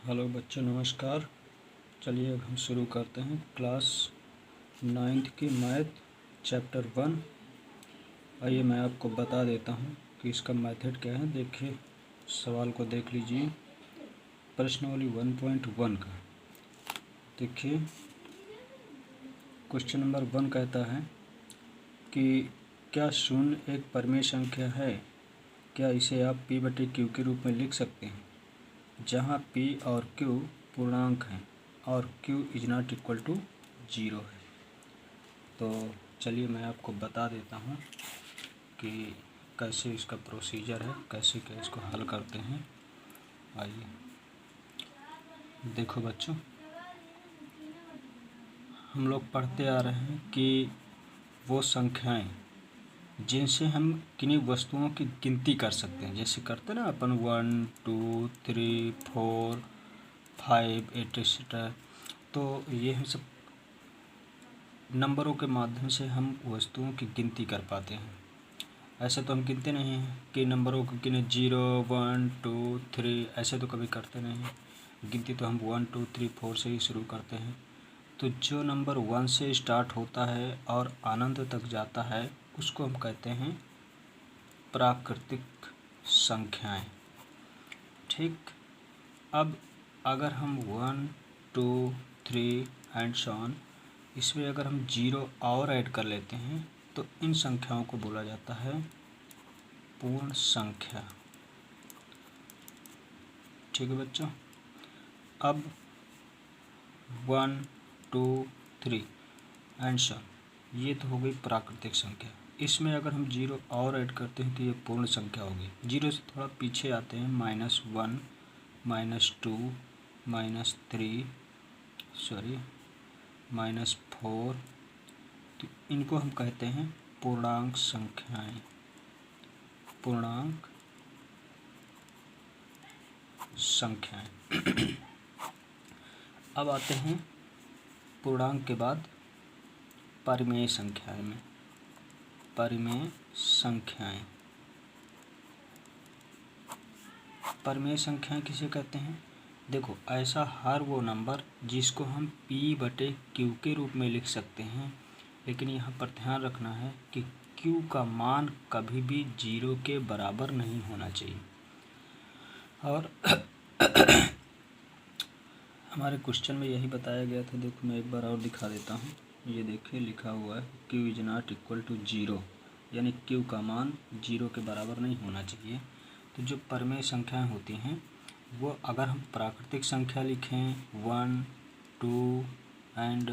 Hello बच्चों, नमस्कार। चलिए अब हम शुरू करते हैं क्लास 9th की मैथ चैप्टर 1। आइए मैं आपको बता देता हूं कि इसका मेथड क्या है। देखिए, सवाल को देख लीजिए। प्रश्नावली 1.1 का देखिए, क्वेश्चन नंबर 1 कहता है कि क्या शून्य एक परिमेय संख्या है? क्या इसे आप p/q के रूप में लिख सकते हैं, जहाँ p और q पूर्णांक हैं और q is not equal to 0 है। तो चलिए मैं आपको बता देता हूँ कि कैसे इसका प्रोसीजर है, कैसे क्या इसको हल करते हैं। आइए देखो बच्चों, हम लोग पढ़ते आ रहे हैं कि वो संख्याएं जिनसे हम किन्हीं वस्तुओं की गिनती कर सकते हैं, जैसे करते ना अपन 1 2 3 4 5 एटसेट्रा। तो ये हम सब नंबरों के माध्यम से हम वस्तुओं की गिनती कर पाते हैं। ऐसे तो हम गिनते नहीं हैं कि नंबरों को गिने 0 1 2 3, ऐसे तो कभी करते नहीं हैं। गिनती तो हम 1 2 3 4 से ही शुरू करते हैं। तो जो नंबर 1 से स्टार्ट होता है और अनंत तक जाता है, उसको हम कहते हैं प्राकृतिक संख्याएं। ठीक, अब अगर हम 1 2 3 एंड सो ऑन, इसमें अगर हम 0 और ऐड कर लेते हैं तो इन संख्याओं को बोला जाता है पूर्ण संख्या। ठीक है बच्चों, अब 1 2 3 एंड सो ऑन, ये तो हो गई प्राकृतिक संख्या। इसमें अगर हम 0 और ऐड करते हैं तो ये पूर्ण संख्या होगी। 0 से थोड़ा पीछे आते हैं, -1 -2 -3 -4, तो इनको हम कहते हैं पूर्णांक संख्याएं। पूर्णांक संख्याएं। अब आते हैं पूर्णांक के बाद परिमेय संख्याएं में। परिमेय संख्याएं, परिमेय संख्याएं किसे कहते हैं? देखो, ऐसा हर वो नंबर जिसको हम p/q के रूप में लिख सकते हैं, लेकिन यहाँ पर ध्यान रखना है कि q का मान कभी भी 0 के बराबर नहीं होना चाहिए। और हमारे क्वेश्चन में यही बताया गया था। देखो मैं एक बार और दिखा देता हूँ। ये देखिए लिखा हुआ है q is not equal to 0, यानी q का मान 0 के बराबर नहीं होना चाहिए। तो जो परिमेय संख्याएं होती हैं, वो अगर हम प्राकृतिक संख्या लिखें 1 2 एंड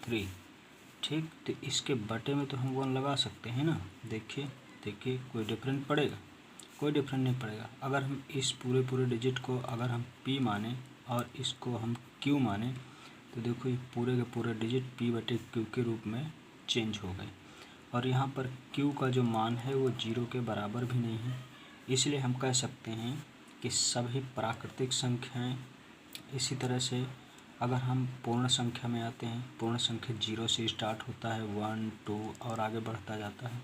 3, ठीक, तो इसके बटे में तो हम 1 लगा सकते हैं ना। देखिए कोई डिफरेंट पड़ेगा? कोई डिफरेंट नहीं पड़ेगा। अगर हम इस पूरे डिजिट को अगर हम p माने और इसको हम q माने, तो देखो ये पूरे के पूरे डिजिट p/q के रूप में चेंज हो गए। और यहाँ पर q का जो मान है वो 0 के बराबर भी नहीं है। इसलिए हम कह सकते हैं कि सभी प्राकृतिक संख्याएं। इसी तरह से अगर हम पूर्ण संख्या में आते हैं, पूर्ण संख्या 0 से स्टार्ट होता है, 1 2 और आगे बढ़ता जाता है,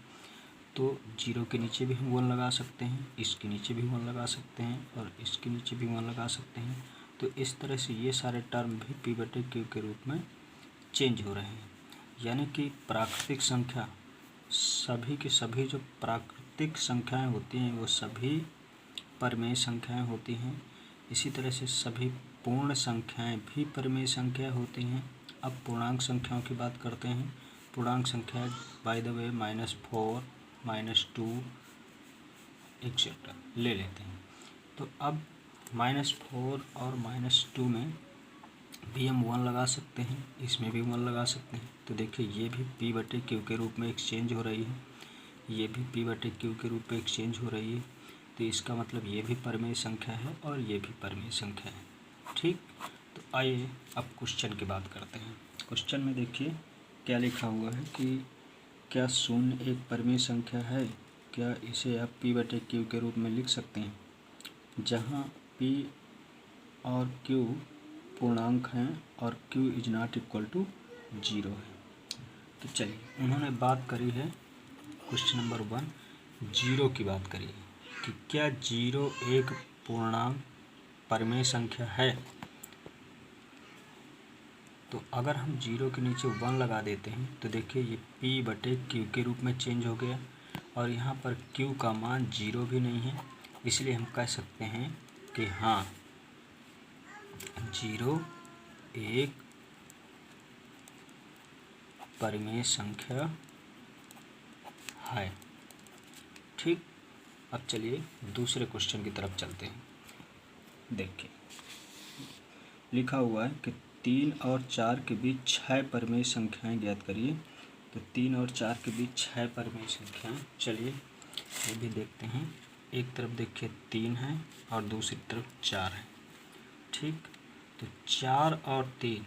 तो 0 के नीचे भी हम 1 लगा सकते हैं, इसके नीचे भी 1 लगा सकते हैं और इसके नीचे भी 1 लगा सकते हैं। तो इस तरह से ये सारे टर्म भी p/q के रूप में चेंज हो रहे हैं। यानी कि प्राकृतिक संख्या, सभी की सभी जो प्राकृतिक संख्याएं होती हैं वो सभी परिमेय संख्याएं होती हैं। इसी तरह से सभी पूर्ण संख्याएं भी परिमेय संख्या होती हैं। अब पूर्णांक संख्याओं की बात करते हैं। पूर्णांक संख्या बाय द वे -4 -2 एक्सेट्रा ले लेते हैं। तो अब -4 और -2 में भी हम 1 लगा सकते हैं, इसमें भी 1 लगा सकते हैं। तो देखिए ये भी p/q के रूप में एक्सचेंज हो रही है, ये भी p/q के रूप में एक्सचेंज हो रही है। तो इसका मतलब ये भी परिमेय संख्या है और ये भी परिमेय संख्या है। ठीक, तो आइए अब क्वेश्चन की बात करते हैं। क्वेश्चन में देखिए क्या लिखा हुआ है कि क्या शून्य एक परिमेय संख्या है? क्या इसे आप p/q के रूप में लिख सकते हैं, जहाँ p और q पूर्णांक हैं और q is not equal to 0 है। तो चलिए, उन्होंने बात करी है क्वेश्चन नंबर 1 0 की बात करी है कि क्या 0 एक पूर्णांक परिमेय संख्या है तो अगर हम 0 के नीचे 1 लगा देते हैं तो देखिए ये P/Q के रूप में चेंज हो गया और यहाँ पर Q का मान 0 भी नहीं है, इसलिए हम कह सकते हैं कि हाँ 0 एक परिमेय संख्या है। ठीक, अब चलिए दूसरे क्वेश्चन की तरफ चलते हैं। देखिए लिखा हुआ है कि 3 और 4 के बीच 6 परिमेय संख्याएं ज्ञात करिए। तो 3 और 4 के बीच 6 परिमेय संख्याएं, चलिए ये भी देखते हैं। एक तरफ देखिए 3 है और दूसरी तरफ 4 है। ठीक, तो 4 और 3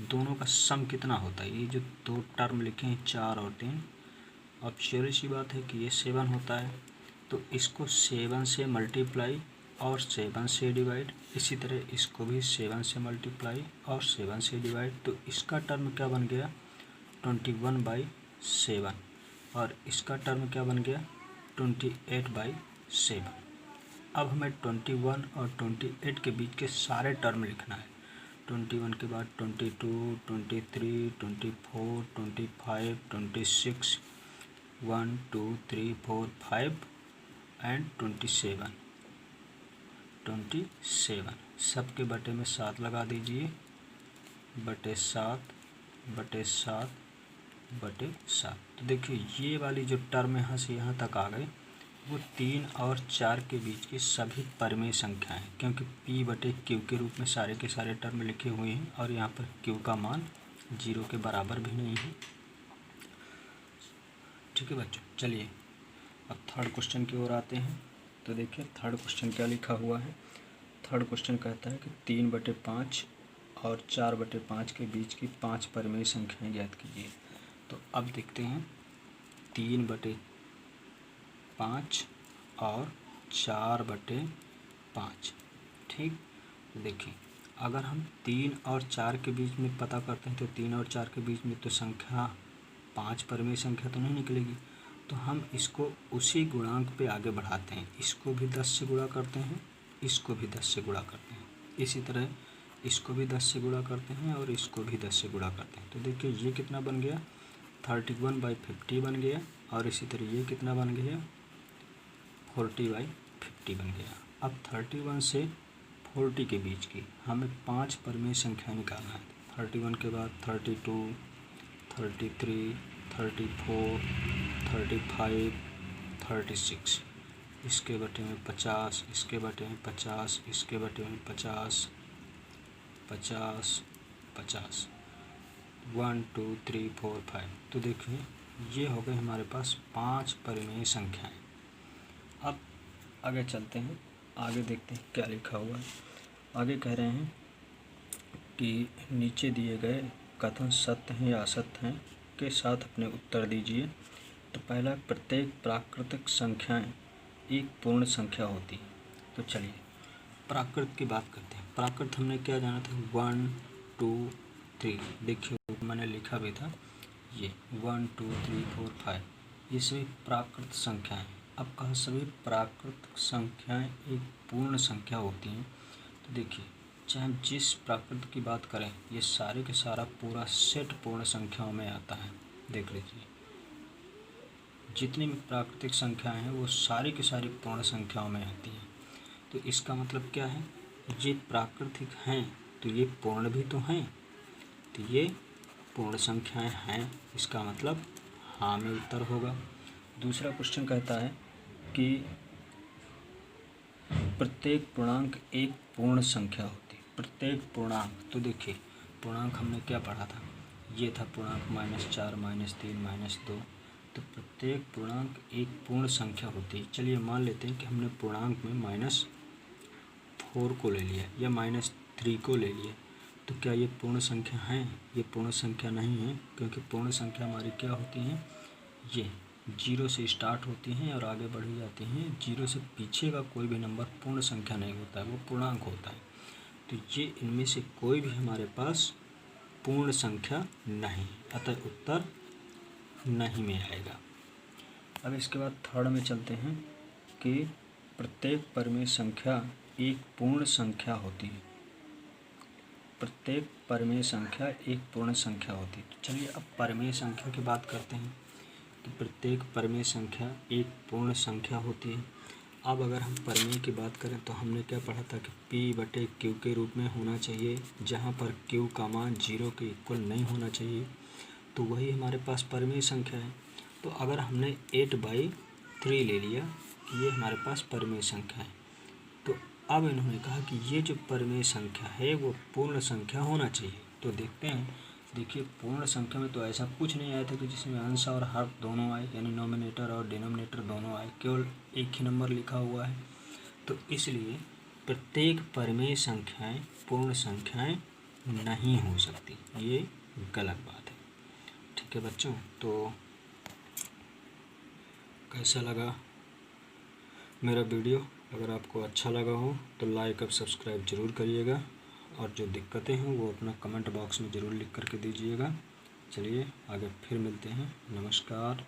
दोनों का सम कितना होता है? ये जो दो टर्म लिखे हैं 4 और 3, अब चोरी सी बात है कि ये 7 होता है, तो इसको 7 से मल्टीप्लाई और 7 से डिवाइड, इसी तरह इसको भी 7 से मल्टीप्लाई और 7 से डिवाइड, तो इसका टर्म क्या बन गया 21/7 और इसका टर्म क्या बन गया 28/7। अब हमें 21 और 28 के बीच के सारे टर्म लिखना है। 21 के बाद 22, 23, 24, 25, 26, 1, 2, 3, 4, 5 एंड 27। सबके बटे में 7 लगा दीजिए, बटे 7/7/7। तो देखिए ये वाली जो टर्म यहाँ से यहाँ तक आ गए वो 3 और 4 के बीच की सभी परिमेय संख्याएं हैं, क्योंकि P/Q के रूप में सारे के सारे टर्म लिखे हुए हैं और यहाँ पर Q का मान 0 के बराबर भी नहीं है। ठीक है बच्चों, चलिए अब थर्ड क्वेश्चन की ओर आते हैं। तो देखिए थर्ड क्वेश्चन क्या लिखा हुआ है। थर्ड क्वेश्चन कहता है कि 3/5 और 4/5 के बीच की 5 परिमेय संख्याएं ज्ञात कीजिए। तो अब देखते हैं 3/5 और 4/5। ठीक, देखिए अगर हम 3 और 4 के बीच में पता करते हैं तो 3 और 4 के बीच में तो संख्या 5 परिमेय संख्या तो नहीं निकलेगी, तो हम इसको उसी गुणांक पे आगे बढ़ाते हैं। इसको भी 10 से गुणा करते हैं, इसको भी 10 से गुणा करते हैं, इसी तरह इसको भी 10 से गुणा करते हैं और इसको भी 10 से गुणा करते हैं। तो देखिए ये कितना बन गया 31/50 बन गया और इसी तरह ये कितना बन गया 40/50 बन गया। अब 31 से 40 के बीच की हमें 5 परिमेय संख्या निकालना है। 31 के बाद 32, 33, 34, 35, 36, इसके बटे में 50, इसके बटे में 50, इसके बटे में 50, 50, 50, 1, 2, 3, 4, 5। तो देखिए ये हो गए हमारे पास 5 परिमेय संख्याएं। अब आगे चलते हैं, आगे देखते हैं क्या लिखा हुआ है। आगे कह रहे हैं कि नीचे दिए गए कथन सत्य हैं या असत्य हैं के साथ अपने उत्तर दीजिए। तो पहला, प्रत्येक प्राकृतिक संख्याएं एक पूर्ण संख्या होती है। तो चलिए प्राकृत की बात करते हैं। प्राकृत हमने क्या जाना था 1, 2, 3, देखिए मैंने लिखा भी था ये 1, 2, 3, 4, 5, ये सभी प्राकृत संख्याएं। अब कहा सभी प्राकृतिक संख्याएं एक पूर्ण संख्या होती हैं। तो देखिए चाहे हम जिस प्राकृत की बात करें ये सारे के सारा पूरा सेट पूर्ण संख्याओं में आता है। देख लीजिए जितनी भी प्राकृतिक संख्याएं हैं वो सारी की सारी पूर्ण संख्याओं में आती हैं। तो इसका मतलब क्या है, ये प्राकृतिक हैं तो ये पूर्ण भी तो हैं, तो ये पूर्ण संख्याएं हैं, इसका मतलब हाँ में उत्तर होगा। दूसरा क्वेश्चन कहता है कि प्रत्येक पूर्णांक एक पूर्ण संख्या होती है। प्रत्येक पूर्णांक, तो देखिए पूर्णांक हमने क्या पढ़ा था, ये था पूर्णांक -4, -3, -2। तो प्रत्येक पूर्णांक एक पूर्ण संख्या होती है। चलिए मान लेते हैं कि हमने पूर्णांक में -4 को ले लिया या -3 को ले लिया, तो क्या ये पूर्ण संख्या हैं? ये पूर्ण संख्या नहीं है, क्योंकि पूर्ण संख्या हमारी क्या होती हैं, ये 0 से स्टार्ट होती हैं और आगे बढ़ी जाती हैं। 0 से पीछे का कोई भी नंबर पूर्ण संख्या नहीं होता है, वो पूर्णांक होता है। तो ये इनमें से कोई भी हमारे पास पूर्ण संख्या नहीं, अतः उत्तर नहीं में आएगा। अब इसके बाद थर्ड में चलते हैं कि प्रत्येक परिमेय संख्या एक पूर्ण संख्या होती है। प्रत्येक परिमेय संख्या एक पूर्ण संख्या होती है। तो चलिए अब परिमेय संख्या की बात करते हैं कि प्रत्येक परिमेय संख्या एक पूर्ण संख्या होती है। अब अगर हम परिमेय की बात करें तो हमने क्या पढ़ा था कि P/Q के रूप में होना चाहिए, जहाँ पर Q का मान 0 के इक्वल नहीं होना चाहिए। तो वही हमारे पास परिमेय संख्या है। तो अगर हमने 8/3 ले लिया, ये हमारे पास परिमेय संख्या है। तो अब इन्होंने कहा कि ये जो परिमेय संख्या है वो पूर्ण संख्या होना चाहिए। तो देखते हैं, देखिए पूर्ण संख्या में तो ऐसा कुछ नहीं आया था कि जिसमें अंश और हर दोनों आए, यानी नॉमिनेटर और डिनोमिनेटर दोनों आए, केवल एक ही नंबर लिखा हुआ है। तो इसलिए प्रत्येक परिमेय संख्याएं पूर्ण संख्याएं नहीं हो सकती, ये गलत बात है। ठीक है बच्चों, तो कैसा लगा मेरा वीडियो? अगर आपको अच्छा लगा हो तो लाइक और सब्सक्राइब ज़रूर करिएगा, और जो दिक्कतें हैं वो अपना कमेंट बॉक्स में ज़रूर लिख करके दीजिएगा। चलिए आगे फिर मिलते हैं। नमस्कार।